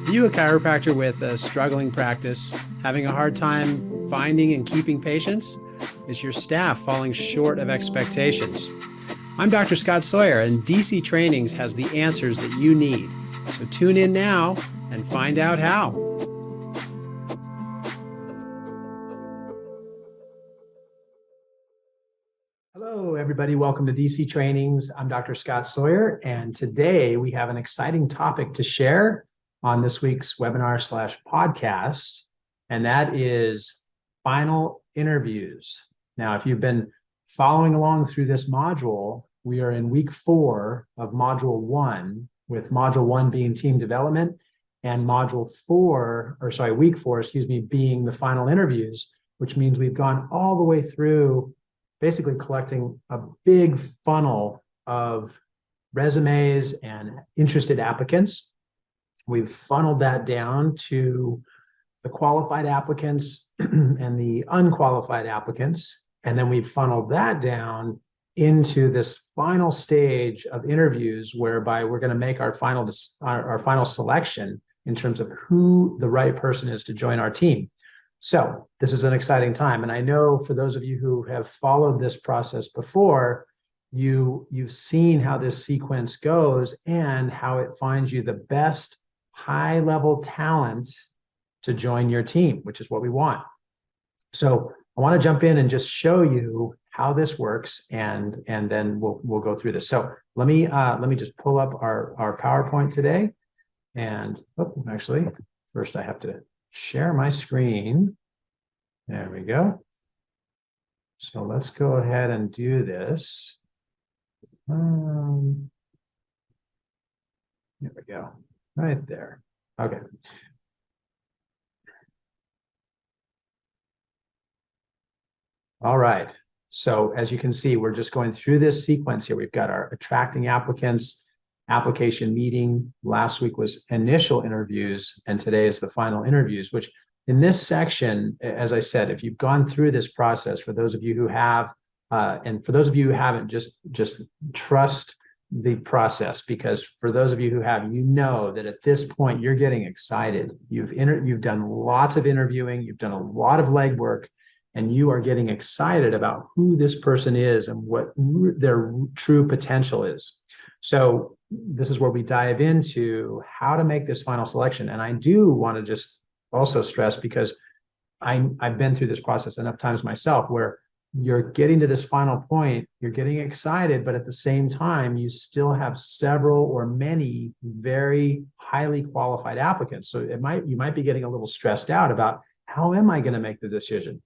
Are you a chiropractor with a struggling practice, having a hard time finding and keeping patients? Is your staff falling short of expectations? I'm Dr. Scott Sawyer, and DC Trainings has the answers that you need. So tune in now and find out how. Hello, everybody. Welcome to DC Trainings. I'm Dr. Scott Sawyer, and today we have an exciting topic to share on this week's webinar/podcast, and that is final interviews. Now, if you've been following along through this module, we are in week 4 of module 1, with module 1 being team development and week 4, being the final interviews, which means we've gone all the way through basically collecting a big funnel of resumes and interested applicants. We've funneled that down to the qualified applicants and the unqualified applicants. And then we've funneled that down into this final stage of interviews, whereby we're going to make our final selection in terms of who the right person is to join our team. So this is an exciting time. And I know for those of you who have followed this process before, you've seen how this sequence goes and how it finds you the best high-level talent to join your team, which is what we want. So I want to jump in and just show you how this works, and then we'll go through this. So let me just pull up our PowerPoint today. And actually, first I have to share my screen. There we go. So let's go ahead and do this. Here we go. Right there. Okay. All right. So as you can see, we're just going through this sequence here. We've got our attracting applicants, application meeting. Last week was initial interviews, and today is the final interviews, which in this section, as I said, if you've gone through this process, for those of you who have, and for those of you who haven't, just trust the process, because for those of you who have, you know that at this point you're getting excited. You've done lots of interviewing, you've done a lot of legwork, and you are getting excited about who this person is and what their true potential is. So this is where we dive into how to make this final selection. And I do want to just also stress, because I've been through this process enough times myself, where you're getting to this final point, you're getting excited, but at the same time, you still have several or many very highly qualified applicants. So you might be getting a little stressed out about, how am I going to make the decision?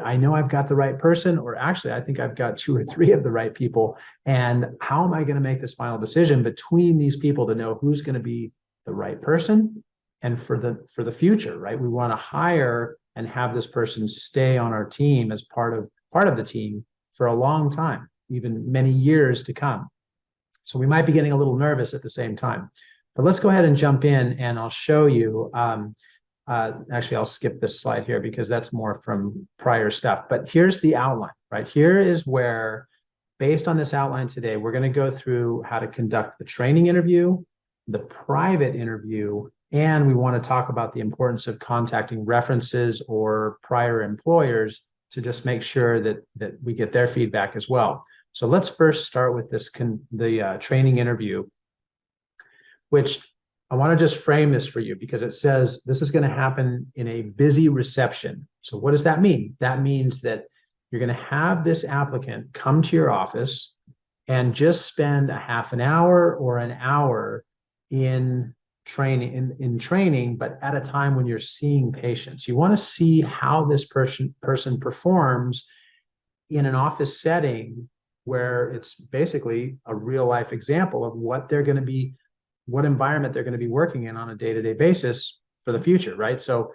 I know I've got the right person, or actually I think I've got 2 or 3 of the right people. And how am I going to make this final decision between these people to know who's going to be the right person and for the future, right? We want to hire and have this person stay on our team as part of the team for a long time, even many years to come. So we might be getting a little nervous at the same time. But let's go ahead and jump in, and I'll show you. Actually, I'll skip this slide here because that's more from prior stuff. But here's the outline, right? Here is where, based on this outline today, we're going to go through how to conduct the training interview, the private interview, and we want to talk about the importance of contacting references or prior employers to just make sure that we get their feedback as well. So let's first start with the training interview, which I want to just frame this for you, because it says this is going to happen in a busy reception. So what does that mean? That means that you're going to have this applicant come to your office and just spend a half an hour or an hour in training, but at a time when you're seeing patients. You want to see how this person performs in an office setting, where it's basically a real life example of what environment they're going to be working in on a day-to-day basis for the future, right? So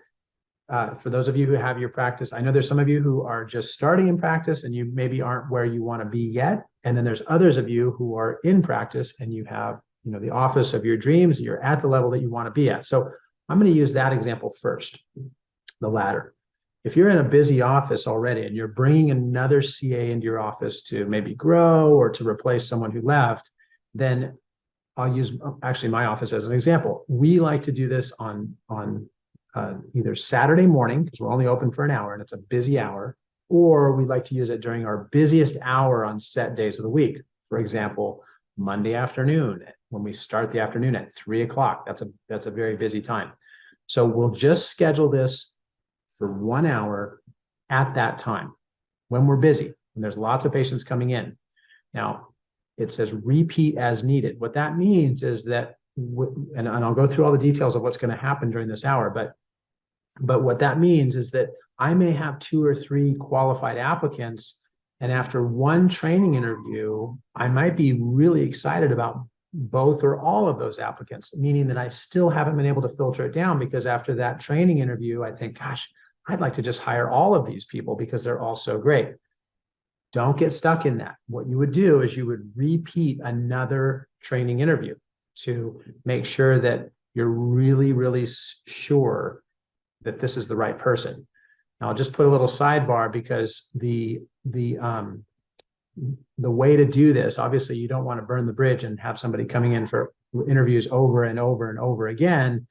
for those of you who have your practice, I know there's some of you who are just starting in practice and you maybe aren't where you want to be yet. And then there's others of you who are in practice and you have, the office of your dreams, you're at the level that you want to be at. So I'm going to use that example first, the latter. If you're in a busy office already and you're bringing another CA into your office to maybe grow or to replace someone who left, then I'll use actually my office as an example. We like to do this on either Saturday morning, because we're only open for an hour and it's a busy hour, or we like to use it during our busiest hour on set days of the week. For example, Monday afternoon, when we start the afternoon at 3 o'clock, that's a very busy time. So we'll just schedule this for 1 hour at that time when we're busy, and there's lots of patients coming in. Now, it says repeat as needed. What that means is that, and I'll go through all the details of what's going to happen during this hour, but what that means is that I may have 2 or 3 qualified applicants, and after one training interview, I might be really excited about both or all of those applicants, meaning that I still haven't been able to filter it down, because after that training interview, I think, gosh, I'd like to just hire all of these people because they're all so great. Don't get stuck in that. What you would do is you would repeat another training interview to make sure that you're really, really sure that this is the right person. Now, I'll just put a little sidebar, because the way to do this, obviously, you don't want to burn the bridge and have somebody coming in for interviews over and over and over again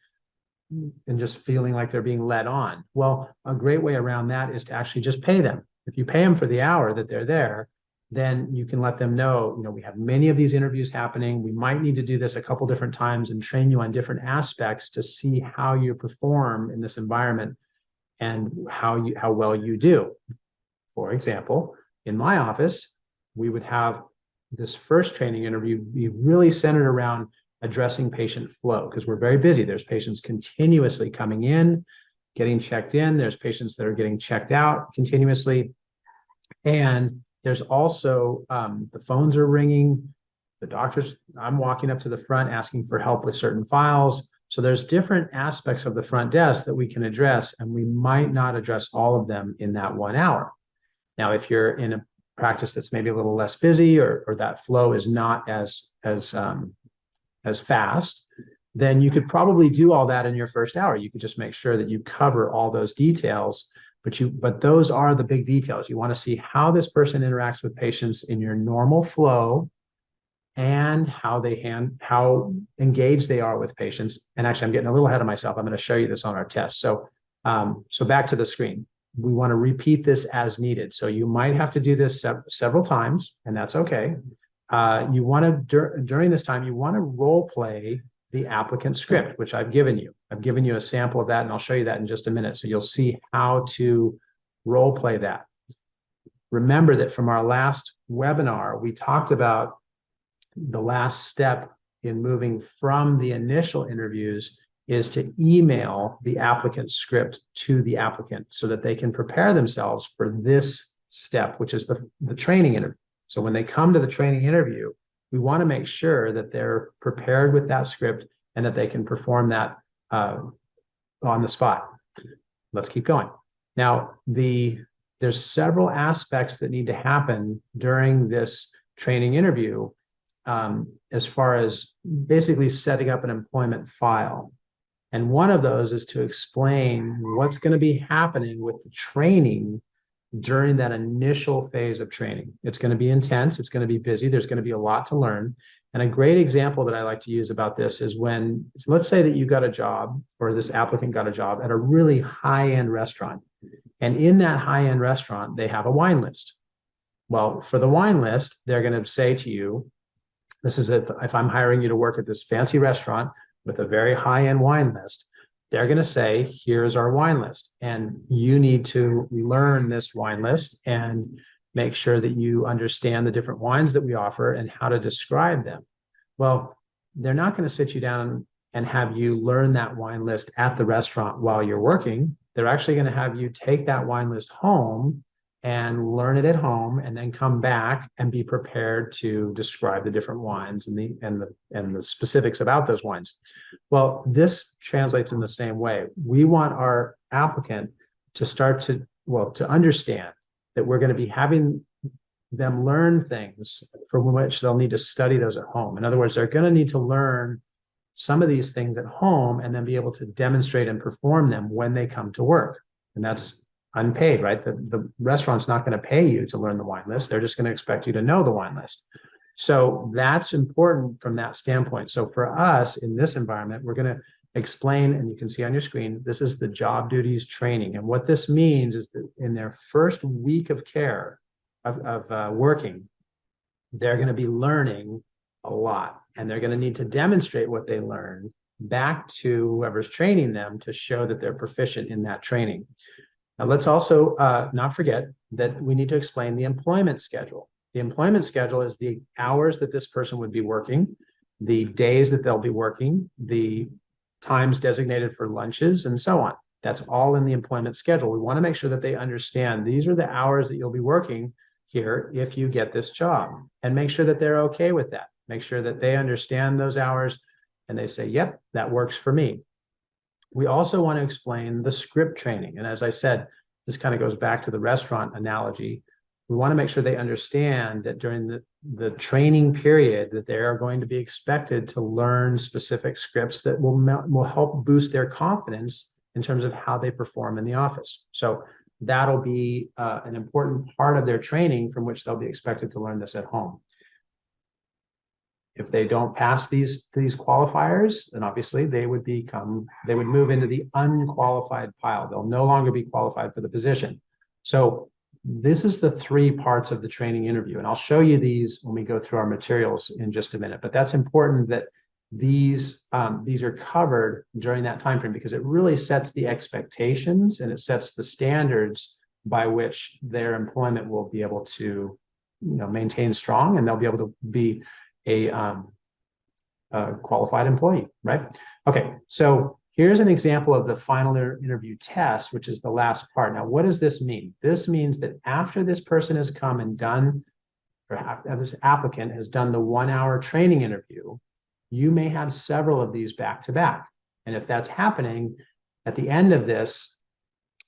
and just feeling like they're being led on. Well, a great way around that is to actually just pay them. If you pay them for the hour that they're there, then you can let them know, we have many of these interviews happening. We might need to do this a couple different times and train you on different aspects to see how you perform in this environment and how well you do. For example, in my office, we would have this first training interview be really centered around addressing patient flow, because we're very busy. There's patients continuously coming in, getting checked in. There's patients that are getting checked out continuously. And there's also the phones are ringing. The doctors, I'm walking up to the front asking for help with certain files. So there's different aspects of the front desk that we can address, and we might not address all of them in that 1 hour. Now, if you're in a practice that's maybe a little less busy, or that flow is not as fast, then you could probably do all that in your first hour. You could just make sure that you cover all those details, but those are the big details. You want to see how this person interacts with patients in your normal flow, and how engaged they are with patients. And actually, I'm getting a little ahead of myself. I'm going to show you this on our test. So back to the screen. We want to repeat this as needed. So you might have to do this several times, and that's okay. You want to, during this time, you want to role play the applicant script, which I've given you. I've given you a sample of that, and I'll show you that in just a minute. So you'll see how to role play that. Remember that from our last webinar, we talked about the last step in moving from the initial interviews is to email the applicant script to the applicant so that they can prepare themselves for this step, which is the training interview. So when they come to the training interview, we want to make sure that they're prepared with that script and that they can perform that on the spot. Let's keep going. Now, there's several aspects that need to happen during this training interview, as far as basically setting up an employment file. And one of those is to explain what's going to be happening with the training during that initial phase of training. It's going to be intense. It's going to be busy. There's going to be a lot to learn. And a great example that I like to use about this is when, let's say that you got a job, or this applicant got a job at a really high-end restaurant. And in that high-end restaurant, they have a wine list. Well, for the wine list, they're going to say to you, this is if I'm hiring you to work at this fancy restaurant with a very high-end wine list, they're going to say, here's our wine list. And you need to learn this wine list and make sure that you understand the different wines that we offer and how to describe them. Well, they're not going to sit you down and have you learn that wine list at the restaurant while you're working. They're actually going to have you take that wine list home and learn it at home, and then come back and be prepared to describe the different wines and the specifics about those wines. Well, this translates in the same way. We want our applicant to start to understand that we're going to be having them learn things for which they'll need to study those at home. In other words, they're going to need to learn some of these things at home and then be able to demonstrate and perform them when they come to work. And that's unpaid, right? The restaurant's not going to pay you to learn the wine list. They're just going to expect you to know the wine list. So that's important from that standpoint. So for us in this environment, we're going to explain, and you can see on your screen, this is the job duties training. And what this means is that in their first week of care of working, they're going to be learning a lot, and they're going to need to demonstrate what they learned back to whoever's training them to show that they're proficient in that training. Now, let's also not forget that we need to explain the employment schedule. The employment schedule is the hours that this person would be working, the days that they'll be working, the times designated for lunches, and so on. That's all in the employment schedule. We want to make sure that they understand these are the hours that you'll be working here if you get this job, and make sure that they're okay with that. Make sure that they understand those hours and they say, yep, that works for me. We also want to explain the script training. And as I said, this kind of goes back to the restaurant analogy. We want to make sure they understand that during the training period that they are going to be expected to learn specific scripts that will help boost their confidence in terms of how they perform in the office. So that'll be an important part of their training from which they'll be expected to learn this at home. If they don't pass these qualifiers, then obviously they would move into the unqualified pile. They'll no longer be qualified for the position. So this is the 3 parts of the training interview, and I'll show you these when we go through our materials in just a minute. But that's important that these are covered during that time frame, because it really sets the expectations and it sets the standards by which their employment will be able to, maintain strong, and they'll be able to be a qualified employee, right? Okay, so here's an example of the final interview test, which is the last part. Now, what does this mean? This means that after this person has come and done, or after this applicant has done the 1-hour training interview, you may have several of these back to back. And if that's happening, at the end of this,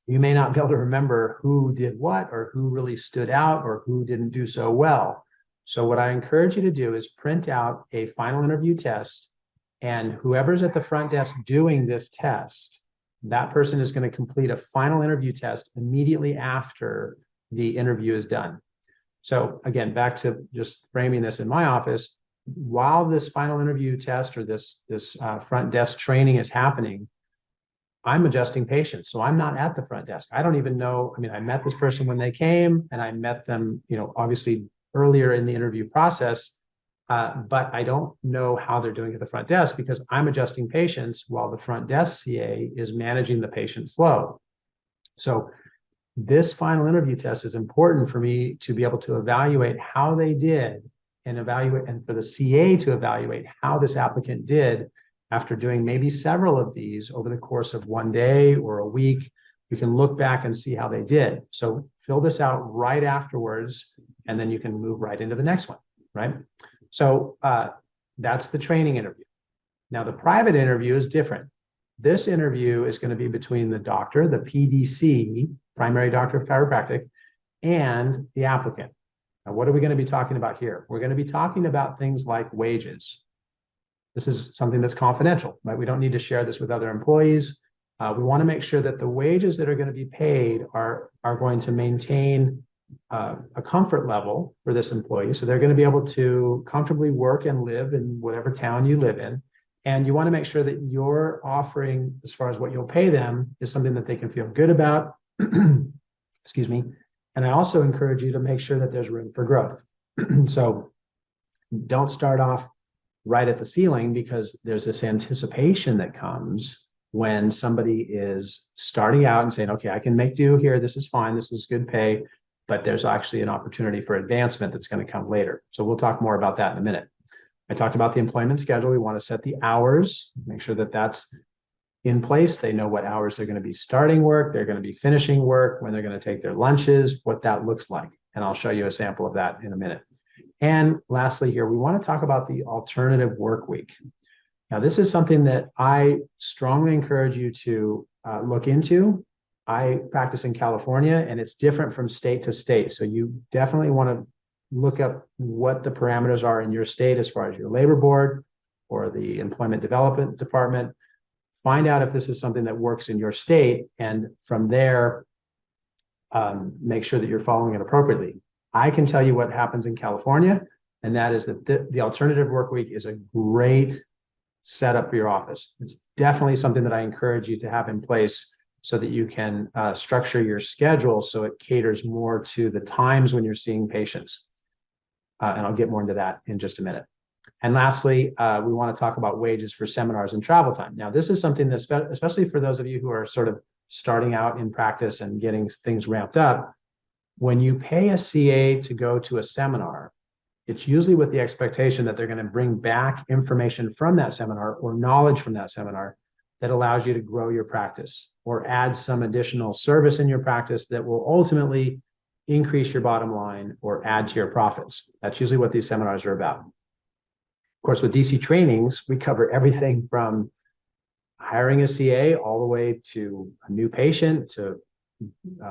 you may not be able to remember who did what, or who really stood out, or who didn't do so well. So what I encourage you to do is print out a final interview test, and whoever's at the front desk doing this test, that person is going to complete a final interview test immediately after the interview is done. So again, back to just framing this in my office, while this final interview test or this front desk training is happening, I'm adjusting patients. So I'm not at the front desk. I don't even know. I met this person when they came, and I met them, obviously earlier in the interview process, but I don't know how they're doing at the front desk, because I'm adjusting patients while the front desk CA is managing the patient flow. So this final interview test is important for me to be able to evaluate how they did, and for the CA to evaluate how this applicant did after doing maybe several of these over the course of one day or a week. You can look back and see how they did. So fill this out right afterwards, and then you can move right into the next one, right? So that's the training interview. Now, the private interview is different. This interview is going to be between the doctor, the PDC, primary doctor of chiropractic, and the applicant. Now, what are we going to be talking about here? We're going to be talking about things like wages. This is something that's confidential, right? We don't need to share this with other employees. We want to make sure that the wages that are going to be paid are going to maintain a comfort level for this employee. So they're going to be able to comfortably work and live in whatever town you live in. And you want to make sure that your offering, as far as what you'll pay them, is something that they can feel good about. Excuse me. And I also encourage you to make sure that there's room for growth. So don't start off right at the ceiling, because there's this anticipation that comes when somebody is starting out and saying, okay, I can make do here. This is fine. This is good pay, but there's actually an opportunity for advancement that's going to come later. So we'll talk more about that in a minute. I talked about the employment schedule. We want to set the hours, make sure that that's in place. They know what hours they're going to be starting work, they're going to be finishing work, when they're going to take their lunches, what that looks like. And I'll show you a sample of that in a minute. And lastly here, we want to talk about the alternative work week. Now, this is something that I strongly encourage you to look into. I practice in California, and it's different from state to state. So you definitely want to look up what the parameters are in your state as far as your labor board or the employment development department. Find out if this is something that works in your state, and from there, make sure that you're following it appropriately. I can tell you what happens in California. And that is that the alternative work week is a great setup for your office. It's definitely something that I encourage you to have in place so that you can structure your schedule so it caters more to the times when you're seeing patients. And I'll get more into that in just a minute. And lastly, we want to talk about wages for seminars and travel time. Now, this is something that, especially for those of you who are sort of starting out in practice and getting things ramped up, when you pay a CA to go to a seminar, it's usually with the expectation that they're going to bring back information from that seminar or knowledge from that seminar that allows you to grow your practice or add some additional service in your practice that will ultimately increase your bottom line or add to your profits. That's usually what these seminars are about. Of course, with DC trainings, we cover everything from hiring a CA all the way to a new patient, to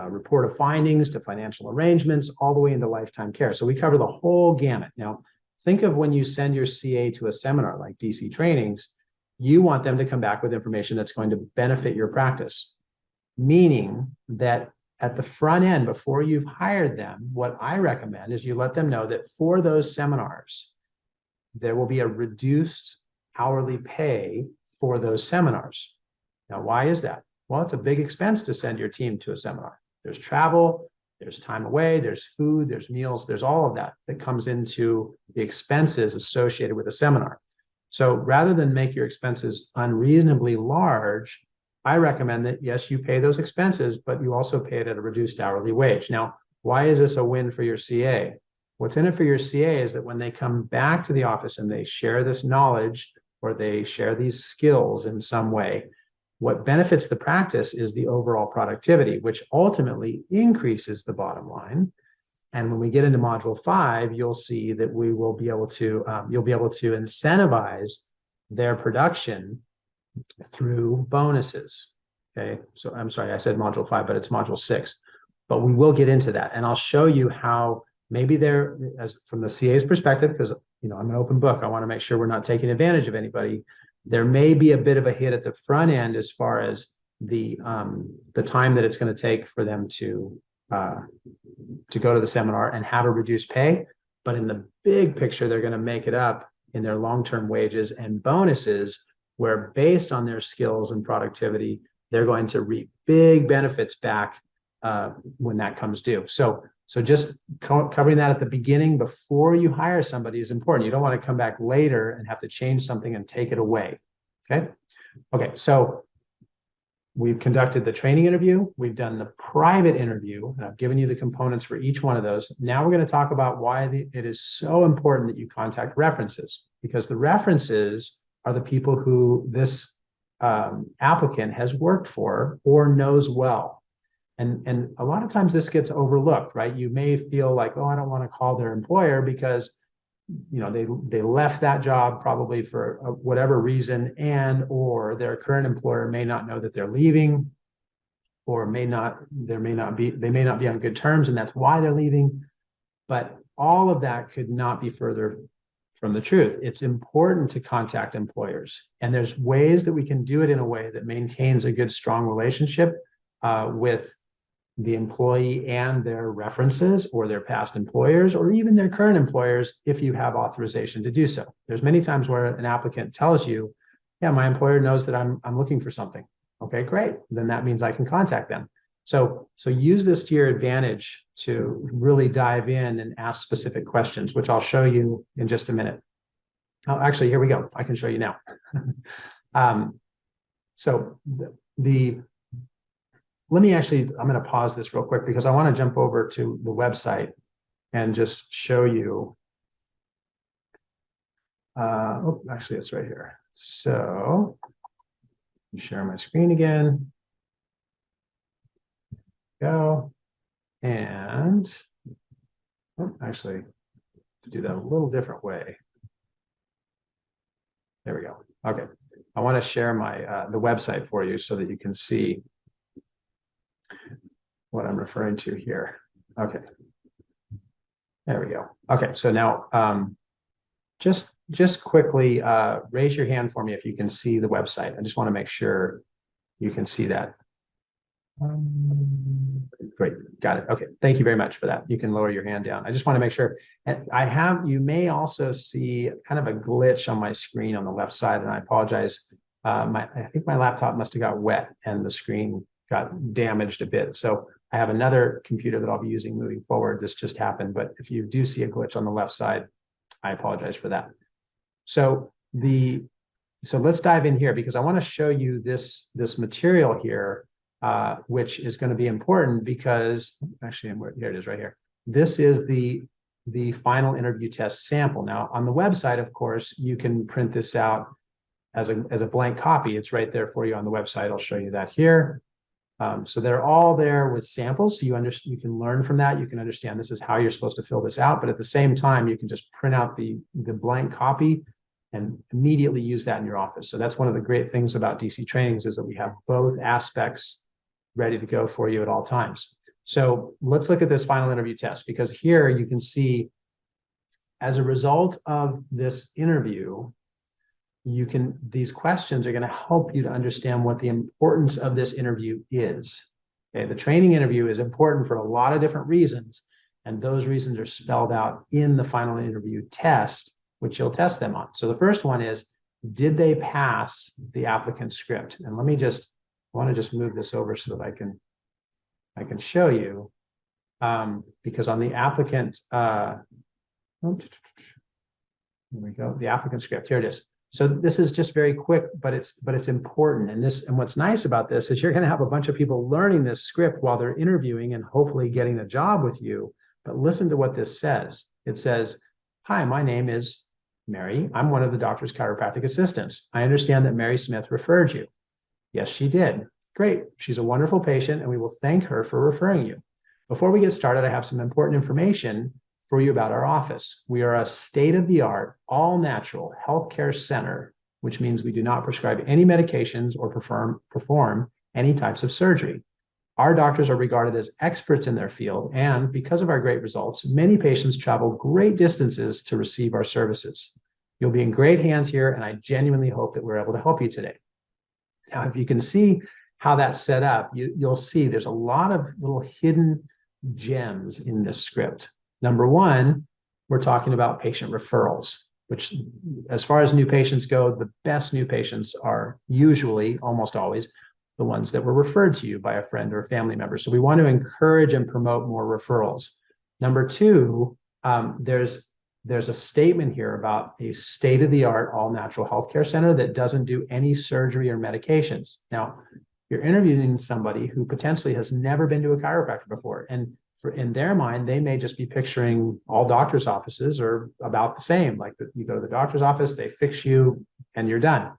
report of findings, to financial arrangements, all the way into lifetime care. So we cover the whole gamut. Now, think of when you send your CA to a seminar like DC trainings, you want them to come back with information that's going to benefit your practice, meaning that at the front end, before you've hired them, what I recommend is you let them know that for those seminars, there will be a reduced hourly pay for those seminars. Now, why is that? Well, it's a big expense to send your team to a seminar. There's travel, there's time away, there's food, there's meals, there's all of that that comes into the expenses associated with a seminar. So rather than make your expenses unreasonably large, I recommend that, yes, you pay those expenses, but you also pay it at a reduced hourly wage. Now, why is this a win for your CA? What's in it for your CA is that when they come back to the office and they share this knowledge or they share these skills in some way, what benefits the practice is the overall productivity, which ultimately increases the bottom line. And when we get into module 5, you'll see that we will be able to, you'll be able to incentivize their production through bonuses. Okay, so I'm sorry, I said module 5, but it's module 6. But we will get into that, and I'll show you how maybe they're, as from the CA's perspective, because I'm an open book. I want to make sure we're not taking advantage of anybody. There may be a bit of a hit at the front end as far as the time that it's going to take for them to go to the seminar and have a reduced pay. But in the big picture, they're going to make it up in their long-term wages and bonuses, where based on their skills and productivity, they're going to reap big benefits back when that comes due. So just covering that at the beginning before you hire somebody is important. You don't want to come back later and have to change something and take it away. Okay, so we've conducted the training interview. We've done the private interview, and I've given you the components for each one of those. Now we're going to talk about why it is so important that you contact references, because the references are the people who this applicant has worked for or knows well. And a lot of times this gets overlooked, right? You may feel like, oh, I don't want to call their employer because, they left that job probably for whatever reason, or their current employer may not know that they're leaving, or they may not be on good terms, and that's why they're leaving. But all of that could not be further from the truth. It's important to contact employers, and there's ways that we can do it in a way that maintains a good, strong relationship with the employee and their references or their past employers or even their current employers if you have authorization to do so. There's many times where an applicant tells you, yeah, my employer knows that I'm looking for something. Okay, great. Then that means I can contact them. So use this to your advantage to really dive in and ask specific questions, which I'll show you in just a minute. Oh, actually, here we go. I can show you now. I'm going to pause this real quick because I want to jump over to the website and just show you. Actually, it's right here. So share my screen again. Go. And actually, to do that a little different way. There we go. Okay. I want to share my the website for you so that you can see what I'm referring to here. Okay. There we go. Okay, so now just quickly raise your hand for me if you can see the website. I just want to make sure you can see that. Great, got it. Okay, thank you very much for that. You can lower your hand down. I just want to make sure. And you may also see kind of a glitch on my screen on the left side, and I apologize. I think my laptop must have got wet and the screen got damaged a bit. So I have another computer that I'll be using moving forward. This just happened, but if you do see a glitch on the left side, I apologize for that. So let's dive in here because I want to show you this material here, which is going to be important because actually, here it is right here. This is the final interview test sample. Now on the website, of course, you can print this out as a blank copy. It's right there for you on the website. I'll show you that here. So they're all there with samples. So you can learn from that. You can understand this is how you're supposed to fill this out. But at the same time, you can just print out the blank copy and immediately use that in your office. So that's one of the great things about DC trainings is that we have both aspects ready to go for you at all times. So let's look at this final interview test because here you can see as a result of this interview, these questions are going to help you to understand what the importance of this interview is. Okay, the training interview is important for a lot of different reasons, and those reasons are spelled out in the final interview test, which you'll test them on. So the first one is, did they pass the applicant script? And I want to just move this over so that I can show you, because on the applicant, here we go, the applicant script, here it is. So this is just very quick, but it's important. And what's nice about this is you're going to have a bunch of people learning this script while they're interviewing and hopefully getting a job with you. But listen to what this says. It says, "Hi, my name is Mary. I'm one of the doctor's chiropractic assistants. I understand that Mary Smith referred you." Yes, she did. Great. She's a wonderful patient, and we will thank her for referring you. Before we get started, I have some important information for you about our office. We are a state-of-the-art, all-natural healthcare center, which means we do not prescribe any medications or perform any types of surgery. Our doctors are regarded as experts in their field, and because of our great results, many patients travel great distances to receive our services. You'll be in great hands here, and I genuinely hope that we're able to help you today. Now, if you can see how that's set up, you'll see there's a lot of little hidden gems in this script. Number one, we're talking about patient referrals, which as far as new patients go, the best new patients are usually, almost always, the ones that were referred to you by a friend or a family member. So we want to encourage and promote more referrals. Number two, there's a statement here about a state-of-the-art all-natural healthcare center that doesn't do any surgery or medications. Now, you're interviewing somebody who potentially has never been to a chiropractor before, and in their mind, they may just be picturing all doctors' offices are about the same. Like you go to the doctor's office, they fix you, and you're done.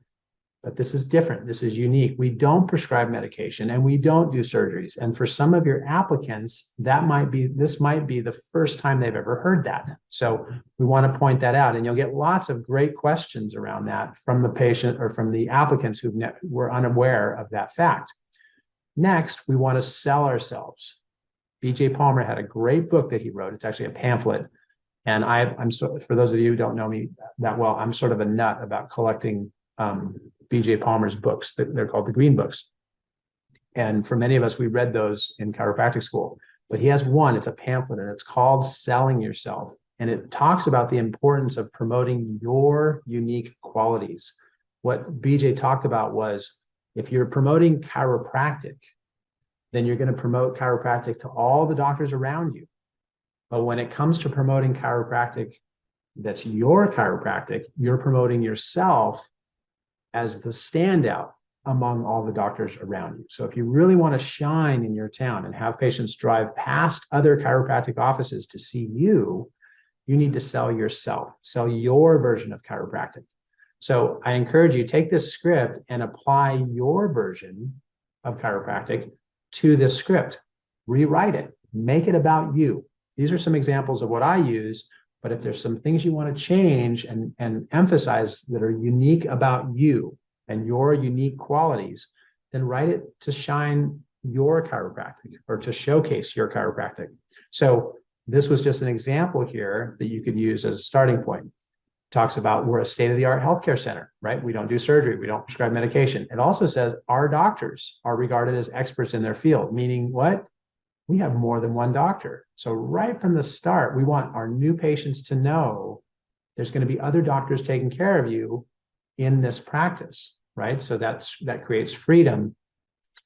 But this is different. This is unique. We don't prescribe medication, and we don't do surgeries. And for some of your applicants, this might be the first time they've ever heard that. So we want to point that out, and you'll get lots of great questions around that from the patient or from the applicants who were unaware of that fact. Next, we want to sell ourselves. B.J. Palmer had a great book that he wrote. It's actually a pamphlet. And for those of you who don't know me that well, I'm sort of a nut about collecting B.J. Palmer's books. They're called the Green Books. And for many of us, we read those in chiropractic school. But he has one, it's a pamphlet, and it's called Selling Yourself. And it talks about the importance of promoting your unique qualities. What B.J. talked about was, if you're promoting chiropractic, then you're going to promote chiropractic to all the doctors around you. But when it comes to promoting chiropractic, that's your chiropractic, you're promoting yourself as the standout among all the doctors around you. So if you really want to shine in your town and have patients drive past other chiropractic offices to see you, you need to sell yourself, sell your version of chiropractic. So I encourage you, take this script and apply your version of chiropractic to this script. Rewrite it, make it about you. These are some examples of what I use, but if there's some things you want to change and emphasize that are unique about you and your unique qualities, then write it to shine your chiropractic or to showcase your chiropractic. So this was just an example here that you could use as a starting point. talks about we're a state-of-the-art healthcare center, right? We don't do surgery. We don't prescribe medication. It also says our doctors are regarded as experts in their field, meaning what? We have more than one doctor. So right from the start, we want our new patients to know there's going to be other doctors taking care of you in this practice, right? So that creates freedom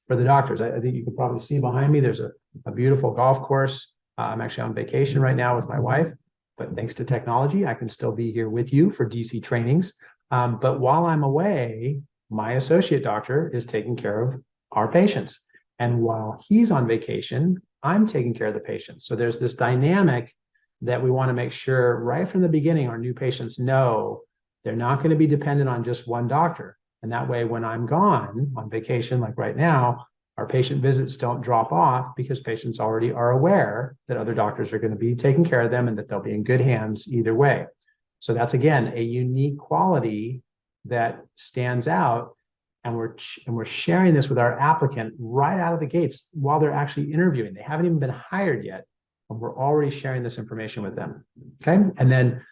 for the doctors. I think you can probably see behind me, there's a beautiful golf course. I'm actually on vacation right now with my wife, but thanks to technology, I can still be here with you for DC trainings. But while I'm away, my associate doctor is taking care of our patients. And while he's on vacation, I'm taking care of the patients. So there's this dynamic that we want to make sure right from the beginning, our new patients know they're not going to be dependent on just one doctor. And that way, when I'm gone on vacation, like right now, our patient visits don't drop off because patients already are aware that other doctors are going to be taking care of them and that they'll be in good hands either way. So that's, again, a unique quality that stands out. And we're sharing this with our applicant right out of the gates while they're actually interviewing. They haven't even been hired yet, and we're already sharing this information with them. Okay. And then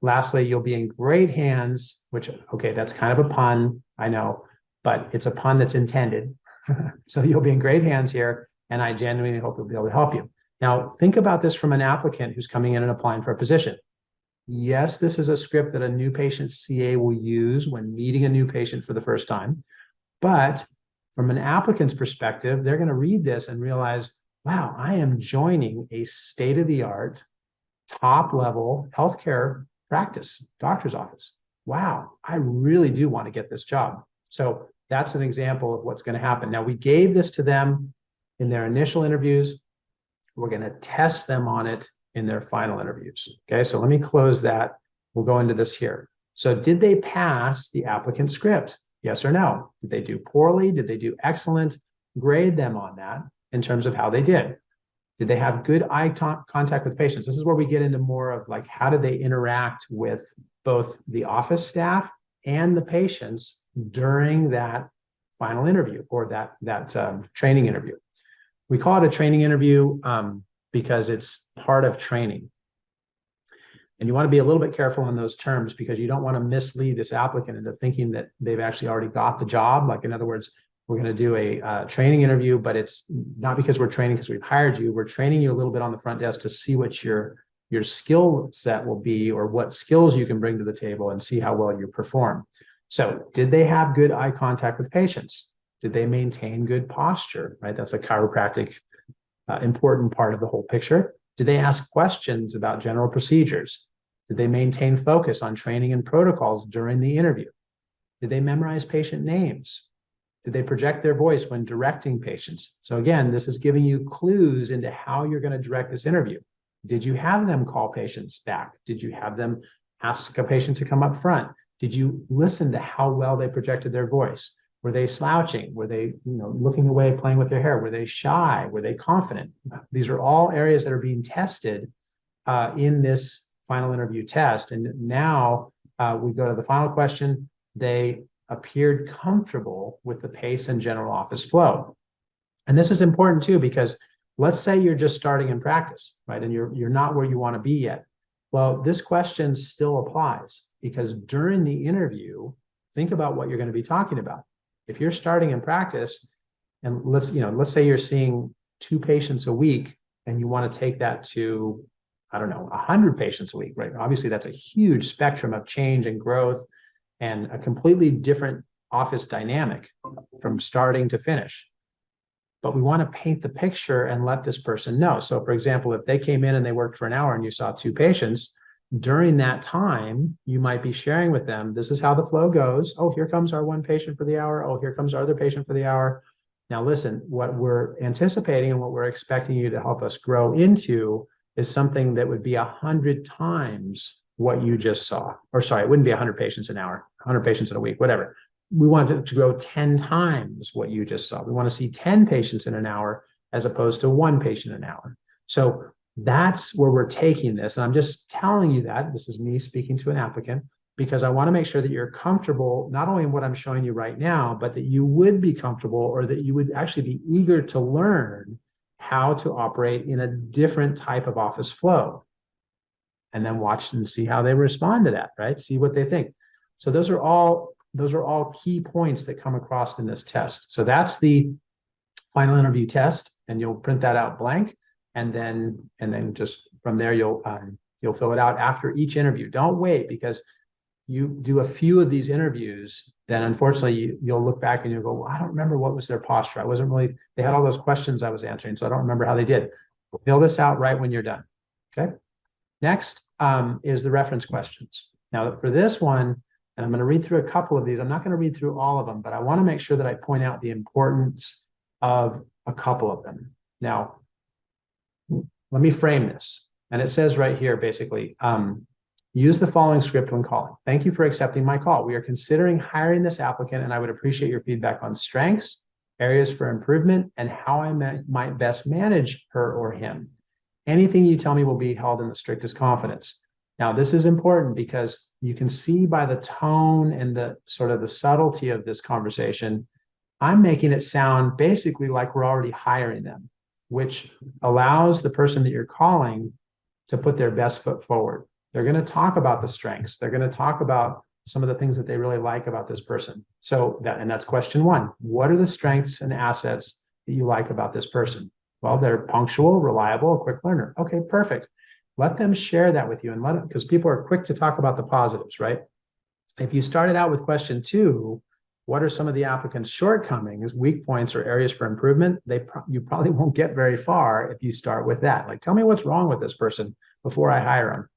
lastly, you'll be in great hands, which, okay, that's kind of a pun, I know, but it's a pun that's intended. So you'll be in great hands here, and I genuinely hope we'll be able to help you. Now, think about this from an applicant who's coming in and applying for a position. Yes, this is a script that a new patient CA will use when meeting a new patient for the first time. But from an applicant's perspective, they're going to read this and realize, wow, I am joining a state-of-the-art, top-level healthcare practice, doctor's office. Wow, I really do want to get this job. So that's an example of what's going to happen. Now, we gave this to them in their initial interviews. We're going to test them on it in their final interviews. Okay, so let me close that. We'll go into this here. So did they pass the applicant script? Yes or no? Did they do poorly? Did they do excellent? Grade them on that in terms of how they did. Did they have good eye contact with patients? This is where we get into more of like, how do they interact with both the office staff and the patients during that final interview or that training interview. We call it a training interview because it's part of training. And you want to be a little bit careful on those terms because you don't want to mislead this applicant into thinking that they've actually already got the job. Like, in other words, we're going to do a training interview, but it's not because we're training because we've hired you. We're training you a little bit on the front desk to see what your skill set will be or what skills you can bring to the table and see how well you perform. So did they have good eye contact with patients? Did they maintain good posture, right? That's a chiropractic important part of the whole picture. Did they ask questions about general procedures? Did they maintain focus on training and protocols during the interview? Did they memorize patient names? Did they project their voice when directing patients? So again, this is giving you clues into how you're going to direct this interview. Did you have them call patients back? Did you have them ask a patient to come up front? Did you listen to how well they projected their voice? Were they slouching? Were they, looking away, playing with their hair? Were they shy? Were they confident? These are all areas that are being tested in this final interview test. And now we go to the final question. They appeared comfortable with the pace and general office flow. And this is important too, because let's say you're just starting in practice, right? And you're not where you want to be yet. Well, this question still applies because during the interview, think about what you're going to be talking about. If you're starting in practice and let's say you're seeing 2 patients a week and you want to take that to, 100 patients a week, right? Obviously, that's a huge spectrum of change and growth and a completely different office dynamic from starting to finish. But we want to paint the picture and let this person know. So for example, if they came in and they worked for an hour and you saw 2 patients, during that time, you might be sharing with them, this is how the flow goes. Oh, here comes our 1 patient for the hour. Oh, here comes our other patient for the hour. Now listen, what we're anticipating and what we're expecting you to help us grow into is something that would be 100 times what you just saw. Or sorry, it wouldn't be 100 patients an hour, 100 patients in a week, whatever. We want it to grow 10 times what you just saw. We want to see 10 patients in an hour as opposed to 1 patient an hour. So that's where we're taking this. And I'm just telling you that this is me speaking to an applicant because I want to make sure that you're comfortable, not only in what I'm showing you right now, but that you would be comfortable or that you would actually be eager to learn how to operate in a different type of office flow. and then watch and see how they respond to that, right? See what they think. So those are all key points that come across in this test. So that's the final interview test, and you'll print that out blank, and then just from there you'll fill it out after each interview. Don't wait, because you do a few of these interviews, then unfortunately you'll look back and you'll go, well, I don't remember what was their posture. I wasn't really, they had all those questions I was answering, so I don't remember how they did. Fill this out right when you're done. Okay. Next is the reference questions. Now for this one, and I'm going to read through a couple of these. I'm not going to read through all of them, but I want to make sure that I point out the importance of a couple of them. Now, let me frame this. And it says right here, basically, use the following script when calling. Thank you for accepting my call. We are considering hiring this applicant, and I would appreciate your feedback on strengths, areas for improvement, and how I might best manage her or him. Anything you tell me will be held in the strictest confidence. Now, this is important because you can see by the tone and the sort of the subtlety of this conversation, I'm making it sound basically like we're already hiring them, which allows the person that you're calling to put their best foot forward. They're going to talk about the strengths. They're going to talk about some of the things that they really like about this person. So that's question one. What are the strengths and assets that you like about this person? Well, they're punctual, reliable, a quick learner. Okay, perfect. Let them share that with you, and because people are quick to talk about the positives, right? If you started out with question two, what are some of the applicant's shortcomings, weak points, or areas for improvement? You probably won't get very far if you start with that. Like, tell me what's wrong with this person before I hire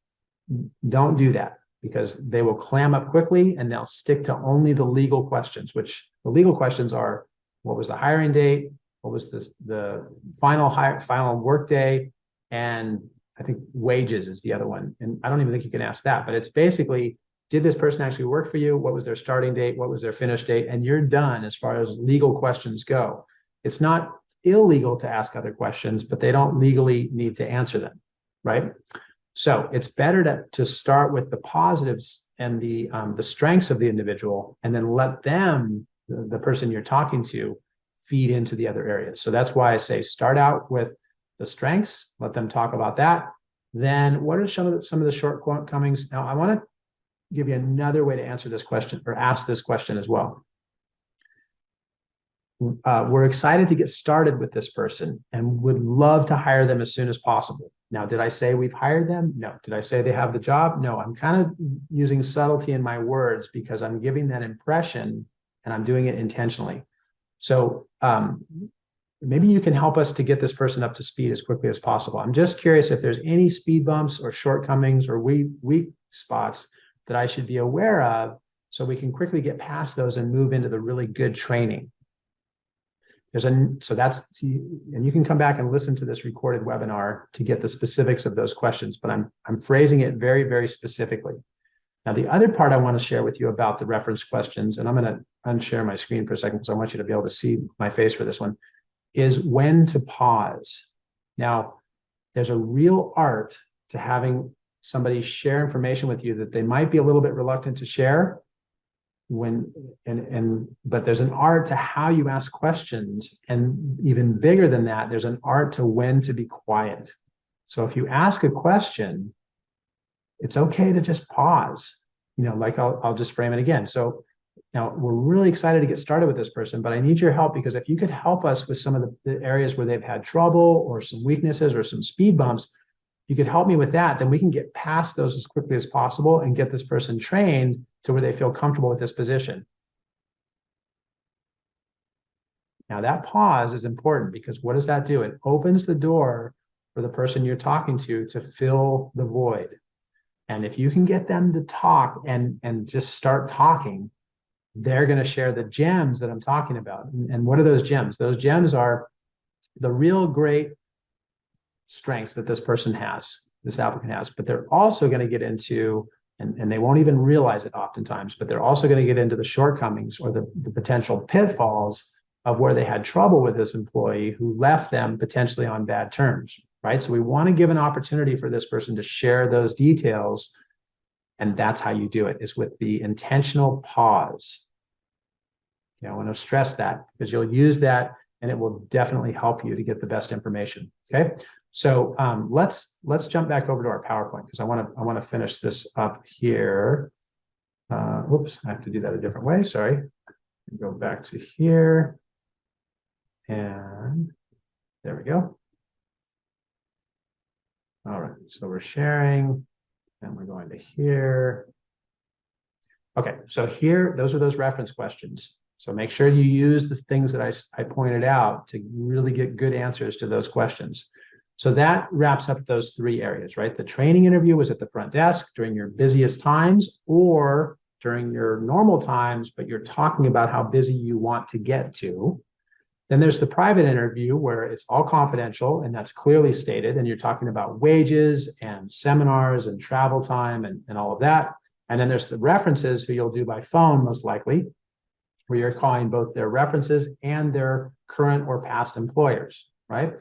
them. Don't do that, because they will clam up quickly and they'll stick to only the legal questions, which the legal questions are, what was the hiring date? What was the final work day? And I think wages is the other one. And I don't even think you can ask that, but it's basically, did this person actually work for you? What was their starting date? What was their finish date? And you're done as far as legal questions go. It's not illegal to ask other questions, but they don't legally need to answer them, right? So it's better to start with the positives and the strengths of the individual, and then let them, the person you're talking to, feed into the other areas. So that's why I say start out with the strengths, let them talk about that. Then what are some of the shortcomings? Now I want to give you another way to answer this question, or ask this question as well. We're excited to get started with this person and would love to hire them as soon as possible. Now, did I say we've hired them? No. Did I say they have the job? No. I'm kind of using subtlety in my words because I'm giving that impression and I'm doing it intentionally. So maybe you can help us to get this person up to speed as quickly as possible. I'm just curious if there's any speed bumps or shortcomings or weak spots that I should be aware of, so we can quickly get past those and move into the really good training. And you can come back and listen to this recorded webinar to get the specifics of those questions, but I'm phrasing it very, very specifically. Now, the other part I want to share with you about the reference questions, and I'm going to unshare my screen for a second because I want you to be able to see my face for this one, is when to pause. Now, there's a real art to having somebody share information with you that they might be a little bit reluctant to share, but there's an art to how you ask questions, and even bigger than that, there's an art to when to be quiet. So if you ask a question, it's okay to just pause. Like I'll just frame it again. So now we're really excited to get started with this person, but I need your help, because if you could help us with some of the areas where they've had trouble or some weaknesses or some speed bumps, you could help me with that, then we can get past those as quickly as possible and get this person trained to where they feel comfortable with this position. Now that pause is important, because what does that do? It opens the door for the person you're talking to fill the void. And if you can get them to talk and just start talking, they're going to share the gems that I'm talking about. And what are those gems? Those gems are the real great strengths that this applicant has, but they're also going to get into, and they won't even realize it oftentimes, but they're also going to get into the shortcomings or the potential pitfalls of where they had trouble with this employee who left them potentially on bad terms, right? So we want to give an opportunity for this person to share those details. And that's how you do it, is with the intentional pause. I want to stress that, because you'll use that and it will definitely help you to get the best information. Okay. So let's jump back over to our PowerPoint because I want to finish this up here. Whoops, I have to do that a different way. Sorry. Go back to here. And there we go. All right, so we're sharing and we're going to here. Okay, so here, those are those reference questions. So make sure you use the things that I pointed out to really get good answers to those questions. So that wraps up those three areas, right? The training interview was at the front desk during your busiest times or during your normal times, but you're talking about how busy you want to get to. Then there's the private interview where it's all confidential and that's clearly stated. And you're talking about wages and seminars and travel time and all of that. And then there's the references who you'll do by phone, most likely, where you're calling both their references and their current or past employers, right?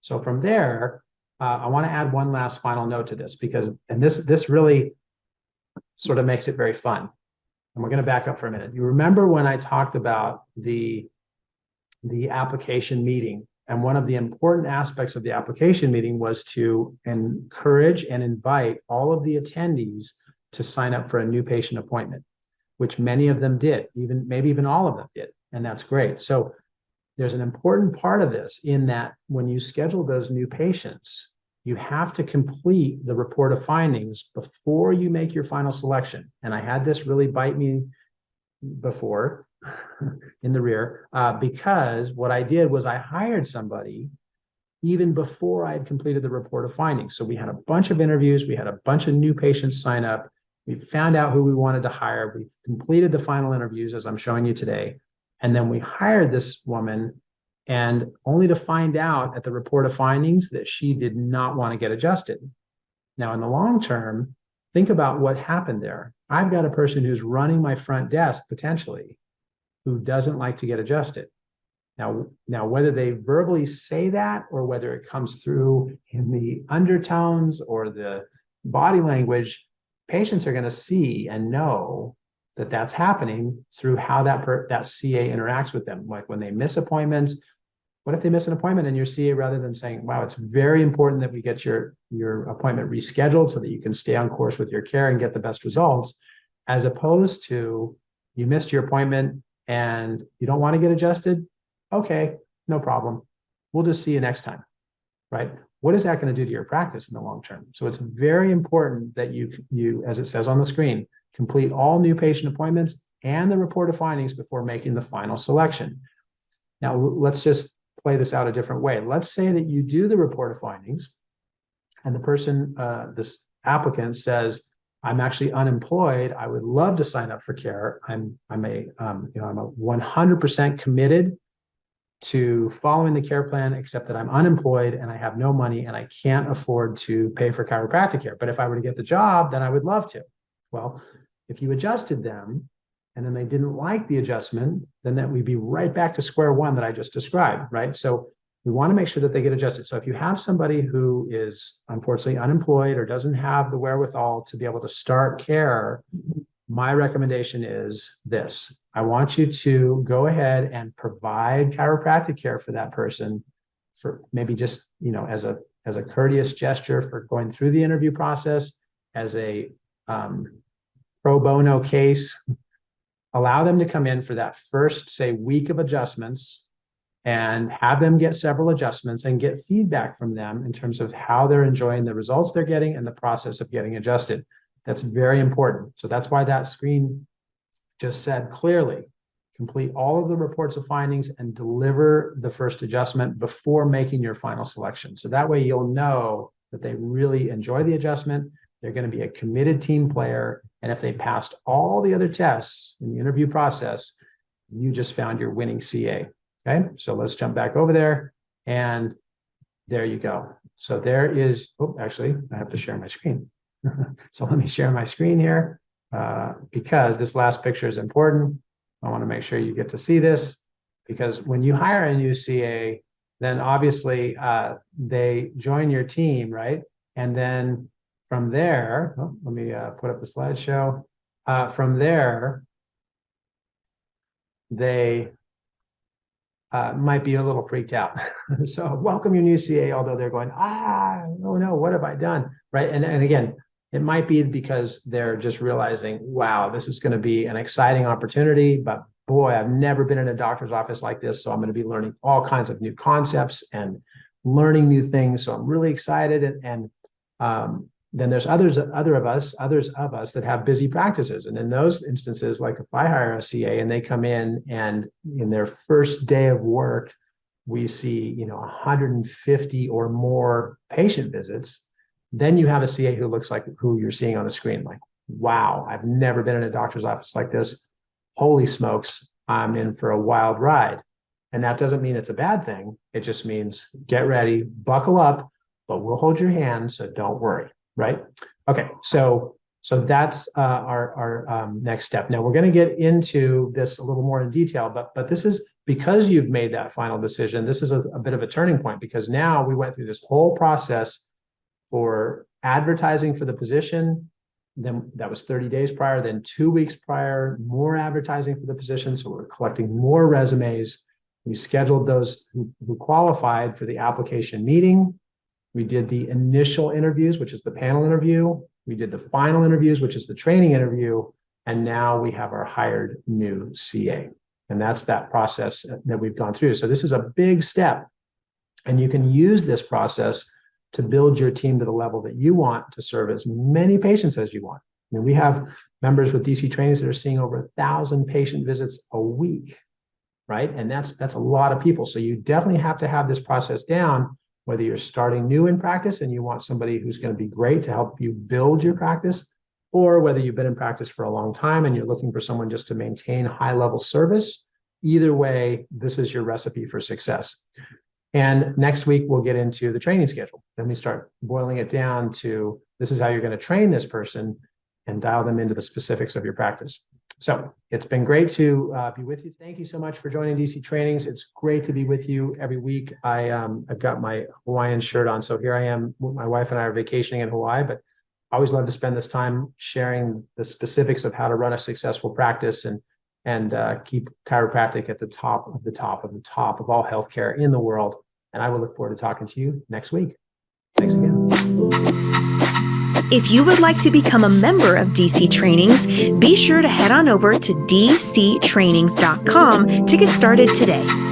So from there, I want to add one last final note to this because, and this really sort of makes it very fun. And we're going to back up for a minute. You remember when I talked about the application meeting, and one of the important aspects of the application meeting was to encourage and invite all of the attendees to sign up for a new patient appointment, which many of them did, maybe even all of them did, and that's great. So there's an important part of this in that when you schedule those new patients, you have to complete the report of findings before you make your final selection. And I had this really bite me before in the rear because what I did was I hired somebody even before I had completed the report of findings. So we had a bunch of interviews, we had a bunch of new patients sign up, we found out who we wanted to hire, we completed the final interviews as I'm showing you today, and then we hired this woman, and only to find out at the report of findings that she did not want to get adjusted. Now in the long term, think about what happened there. I've got a person who's running my front desk potentially who doesn't like to get adjusted. Now, whether they verbally say that or whether it comes through in the undertones or the body language, patients are going to see and know that that's happening through how that CA interacts with them. Like when they miss appointments, what if they miss an appointment and your CA, rather than saying, wow, it's very important that we get your appointment rescheduled so that you can stay on course with your care and get the best results, as opposed to you missed your appointment and you don't want to get adjusted? Okay, no problem. We'll just see you next time, right? What is that going to do to your practice in the long term? So it's very important that you, as it says on the screen, complete all new patient appointments and the report of findings before making the final selection. Now, let's just play this out a different way. Let's say that you do the report of findings and the person, this applicant says, I'm actually unemployed. I would love to sign up for care. I'm a 100% committed to following the care plan, except that I'm unemployed and I have no money and I can't afford to pay for chiropractic care. But if I were to get the job, then I would love to. Well, if you adjusted them and then they didn't like the adjustment, then that we'd be right back to square one that I just described, right? So we want to make sure that they get adjusted. So if you have somebody who is unfortunately unemployed or doesn't have the wherewithal to be able to start care, my recommendation is this. I want you to go ahead and provide chiropractic care for that person for maybe just, as a courteous gesture for going through the interview process, as a pro bono case. Allow them to come in for that first, say, week of adjustments and have them get several adjustments and get feedback from them in terms of how they're enjoying the results they're getting and the process of getting adjusted. That's very important. So that's why that screen just said clearly, complete all of the reports of findings and deliver the first adjustment before making your final selection. So that way you'll know that they really enjoy the adjustment. They're going to be a committed team player. And if they passed all the other tests in the interview process, you just found your winning CA. Okay, so let's jump back over there. And there you go. So there is, actually, I have to share my screen. So let me share my screen here because this last picture is important. I want to make sure you get to see this because when you hire a new CA, then obviously they join your team, right? And then from there, let me put up the slideshow. From there, they might be a little freaked out. So welcome your new CA, although they're going, oh no, what have I done? Right. And again, it might be because they're just realizing, wow, this is going to be an exciting opportunity, but boy, I've never been in a doctor's office like this. So I'm going to be learning all kinds of new concepts and learning new things. So I'm really excited. And then there's others of us that have busy practices. And in those instances, like if I hire a CA and they come in and in their first day of work, we see, 150 or more patient visits, then you have a CA who looks like who you're seeing on the screen. Like, wow, I've never been in a doctor's office like this. Holy smokes, I'm in for a wild ride. And that doesn't mean it's a bad thing. It just means get ready, buckle up, but we'll hold your hand, so don't worry, right? Okay, so that's our next step. Now we're going to get into this a little more in detail, but this is because you've made that final decision. This is a bit of a turning point, because now we went through this whole process for advertising for the position. Then that was 30 days prior, then 2 weeks prior, more advertising for the position. So we're collecting more resumes. We scheduled those who qualified for the application meeting. We did the initial interviews, which is the panel interview. We did the final interviews, which is the training interview. And now we have our hired new CA. And that's that process that we've gone through. So this is a big step. And you can use this process to build your team to the level that you want to serve as many patients as you want. I mean, we have members with DC trainings that are seeing over 1,000 patient visits a week, right? And that's a lot of people. So you definitely have to have this process down, whether you're starting new in practice and you want somebody who's going to be great to help you build your practice, or whether you've been in practice for a long time and you're looking for someone just to maintain high-level service. Either way, this is your recipe for success. And next week, we'll get into the training schedule. Then we start boiling it down to, this is how you're going to train this person and dial them into the specifics of your practice. So it's been great to be with you. Thank you so much for joining DC Trainings. It's great to be with you every week. I've got my Hawaiian shirt on. So here I am. My wife and I are vacationing in Hawaii, but I always love to spend this time sharing the specifics of how to run a successful practice and keep chiropractic at the top of the top of the top of all healthcare in the world. And I will look forward to talking to you next week. Thanks again. If you would like to become a member of DC Trainings, be sure to head on over to dctrainings.com to get started today.